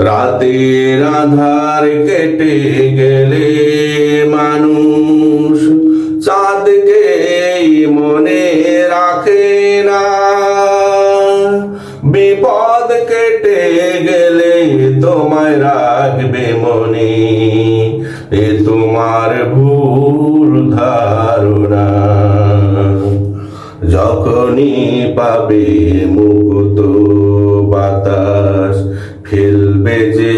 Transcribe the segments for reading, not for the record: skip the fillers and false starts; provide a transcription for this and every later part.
রাতের আধার কেটে গেলে মানুষ চাঁদকে মনে রাখে না। বিপদ কেটে গেলে তোমায় রাখবে মনে, এ তোমার ভুল ধারণা। যখনই পাবে মুক্ত বাতাস, ফেলবে যে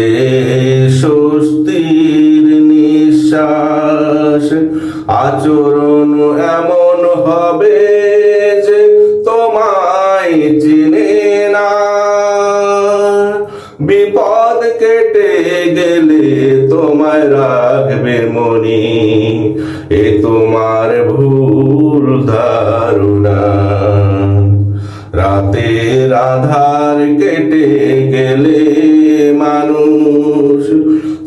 স্বস্তির নিঃশ্বাস। আচরণ এমন হবে যে তোমায় চিনে না। বিপদ কেটে গেলে তোমায় রাখবে মনে, এ তোমার ভুল ধারণা। রাতের আধার কেটে গেলে মানুষ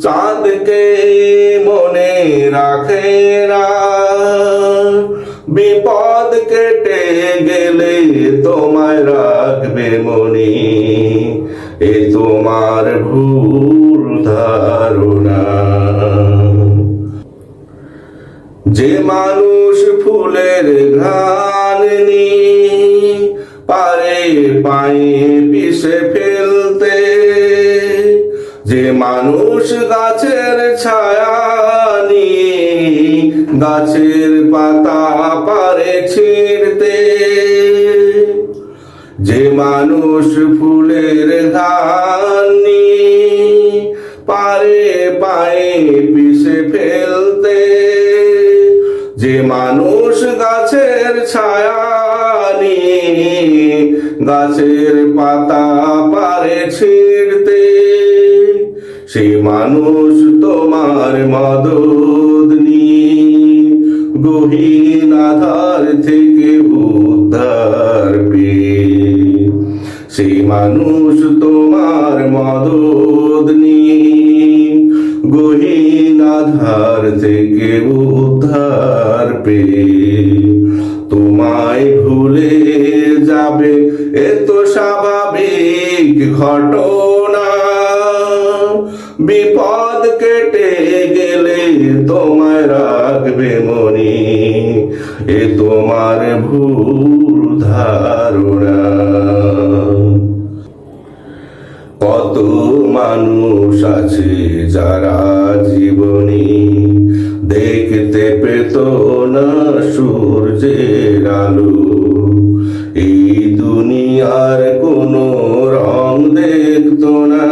চাঁদকে মনে রাখে না। বিপদ কেটে গেলে তোমায় রাখবে মনে, এ তোমার ভুল ধারণা। যে মানুষ ফুলের ঘ্রাণ নিয়ে পারে পায়ে পিষে ফেলতে, যে মানুষ গাছের ছায়া নিয়ে গাছের পাতা পারে ছিঁড়তে, যে মানুষ ফুলের ঘ্রাণ নিয়ে পারে পায়ে পিষে ফেলতে, যে মানুষ গাছের ছায়া নিয়ে গাছের পাতা পারে ছিঁড়তে, সেই মানুষ তোমার মদদ নিয়ে গহীন আধার থেকে উদ্ধার পেয়ে, সেই মানুষ তোমার মদদ নিয়ে গহীন আধার থেকে উদ্ধার পেয়ে তোমায় ভুলে যাবে, এ তো স্বাভাবিক ঘটনা। বিপদ কেটে গেলে তোমায় রাখবে মনে, এ তোমার ভুল ধারণা। কত মানুষ আছে যারা জীবনে দেখতে পেত না সূর্যের আলো, এই দুনিয়ার কোনো রং দেখতো না।